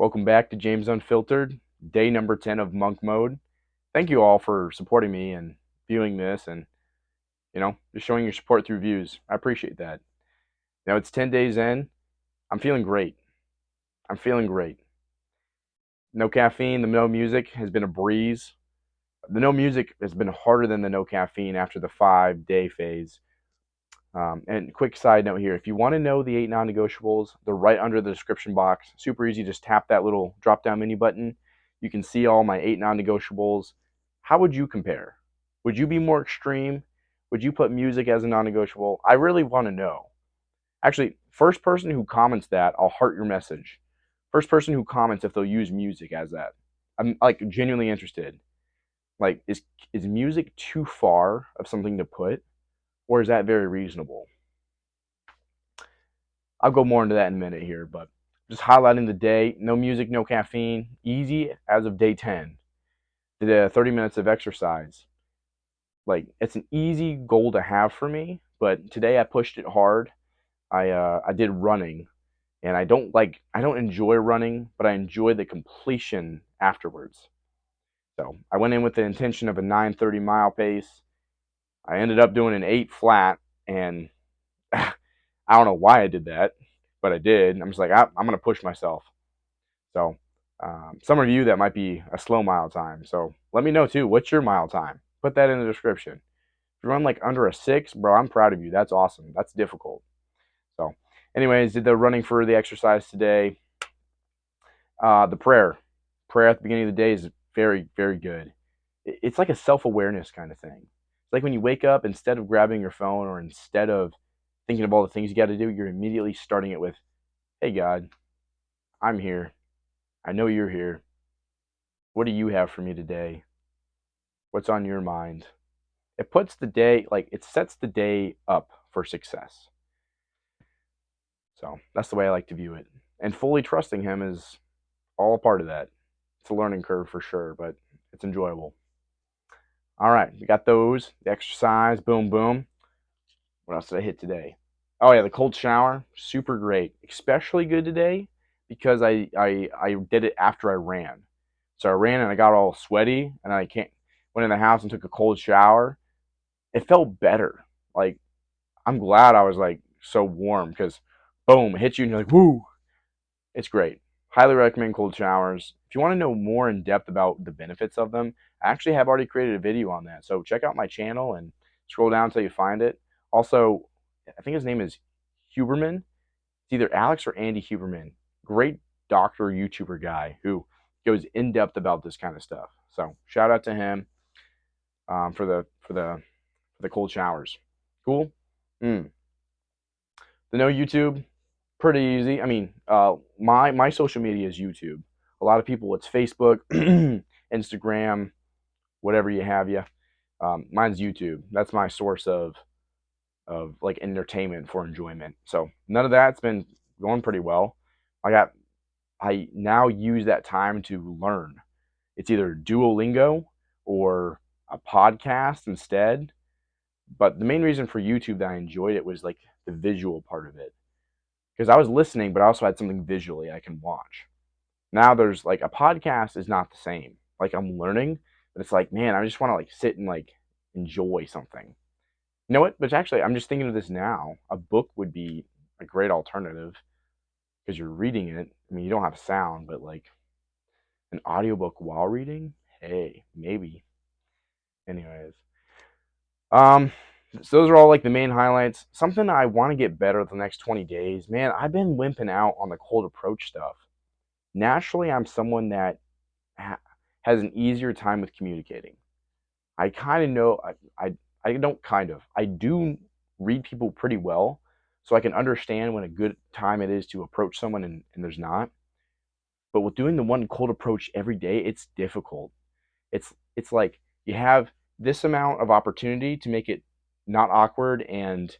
Welcome back to James Unfiltered, day number 10 of Monk Mode. Thank you all for supporting me and viewing this and, just showing your support through views. I appreciate that. Now it's 10 days in. I'm feeling great. I'm feeling great. No caffeine, the no music has been a breeze. The no music has been harder than the no caffeine after the 5-day phase. And quick side note here, if you want to know the 8 non-negotiables, they're right under the description box. Super easy, just tap that little drop-down menu button. You can see all my 8 non-negotiables. How would you compare? Would you be more extreme? Would you put music as a non-negotiable? I really want to know. Actually, first person who comments that, I'll heart your message. First person who comments if they'll use music as that. I'm like genuinely interested. Like, is music too far of something to put? Or is that very reasonable? I'll go more into that in a minute here, but just highlighting the day. No music, no caffeine. Easy as of day 10. Did 30 minutes of exercise. Like, it's an easy goal to have for me, but today I pushed it hard. I did running, and I don't enjoy running, but I enjoy the completion afterwards. So I went in with the intention of a 9:30 mile pace. I ended up doing an 8 flat, and I don't know why I did that, but I did. I'm just like, I'm going to push myself. So, some of you that might be a slow mile time. So let me know too. What's your mile time? Put that in the description. If you run like under a 6, bro, I'm proud of you. That's awesome. That's difficult. So, anyways, did the running for the exercise today. The prayer at the beginning of the day is very, very good. It's like a self-awareness kind of thing. It's like when you wake up, instead of grabbing your phone or instead of thinking of all the things you got to do, you're immediately starting it with, "Hey God, I'm here. I know you're here. What do you have for me today? What's on your mind?" It puts the day, like, it sets the day up for success. So that's the way I like to view it. And fully trusting Him is all a part of that. It's a learning curve for sure, but it's enjoyable. All right, we got those. The exercise, boom, boom. What else did I hit today? Oh yeah, the cold shower, super great. Especially good today because I did it after I ran. So I ran and I got all sweaty and I can't went in the house and took a cold shower. It felt better. Like, I'm glad I was like so warm because boom, it hits you and you're like, woo. It's great. Highly recommend cold showers. If you want to know more in depth about the benefits of them, I actually have already created a video on that. So check out my channel and scroll down until you find it. Also, I think his name is Huberman. It's either Alex or Andy Huberman. Great doctor, YouTuber guy who goes in depth about this kind of stuff. So shout out to him for the cold showers. Cool. Mm. The no YouTube, pretty easy. I mean, my social media is YouTube. A lot of people, it's Facebook, Instagram, whatever you have. You. Mine's YouTube. That's my source of like entertainment for enjoyment. So none of that's been going pretty well. I now use that time to learn. It's either Duolingo or a podcast instead. But the main reason for YouTube that I enjoyed it was like the visual part of it. Because I was listening, but I also had something visually I can watch. Now there's like a podcast is not the same. Like, I'm learning, but it's like, man, I just want to like sit and like enjoy something. You know what? But actually, I'm just thinking of this now. A book would be a great alternative because you're reading it. I mean, you don't have sound, but like an audiobook while reading, hey, maybe. Anyways, um, so those are all like the main highlights. Something I want to get better the next 20 days. Man, I've been wimping out on the cold approach stuff. Naturally, I'm someone that ha- has an easier time with communicating. I kind of know, I don't kind of, I do read people pretty well, so I can understand when a good time it is to approach someone and there's not. But with doing the one cold approach every day, it's difficult. It's like you have this amount of opportunity to make it not awkward and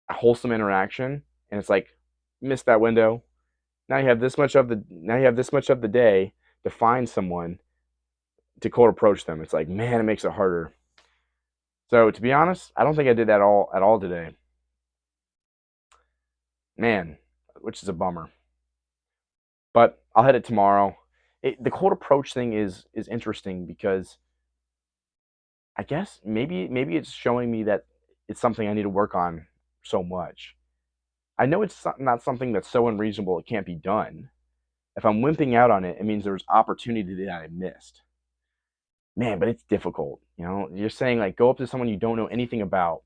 a wholesome interaction, and it's like miss that window. Now you have this much of the day to find someone to cold approach them. It's like, man, it makes it harder. So to be honest, I don't think I did that all at all today. Man, which is a bummer. But I'll hit it tomorrow. The cold approach thing is interesting because I guess maybe it's showing me that it's something I need to work on so much. I know it's not something that's so unreasonable it can't be done. If I'm wimping out on it, it means there's opportunity that I missed. Man, but it's difficult. You know, you're saying like go up to someone you don't know anything about.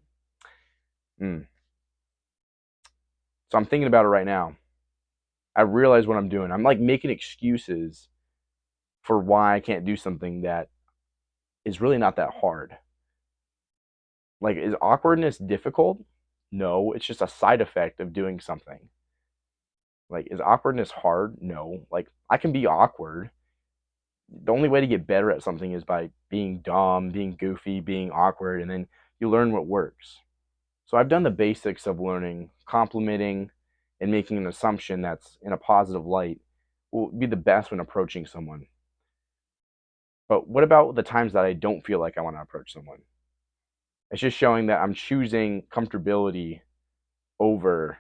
Mm. So I'm thinking about it right now. I realize what I'm doing. I'm like making excuses for why I can't do something that is really not that hard. Like, is awkwardness difficult? No, it's just a side effect of doing something. Like, is awkwardness hard? No. Like, I can be awkward. The only way to get better at something is by being dumb, being goofy, being awkward, and then you learn what works. So I've done the basics of learning, complimenting, and making an assumption that's in a positive light will be the best when approaching someone. But what about the times that I don't feel like I want to approach someone? It's just showing that I'm choosing comfortability over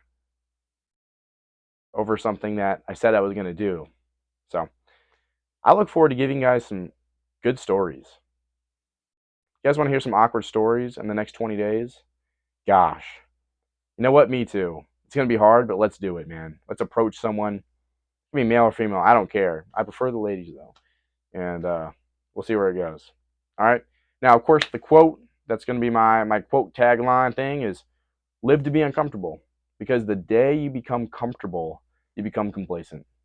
something that I said I was going to do. So I look forward to giving you guys some good stories. You guys want to hear some awkward stories in the next 20 days? Gosh, you know what? Me too. It's going to be hard, but let's do it, man. Let's approach someone. I mean, male or female, I don't care. I prefer the ladies, though. And we'll see where it goes. All right. Now, of course, the quote that's going to be my quote tagline thing is live to be uncomfortable. Because the day you become comfortable, you become complacent.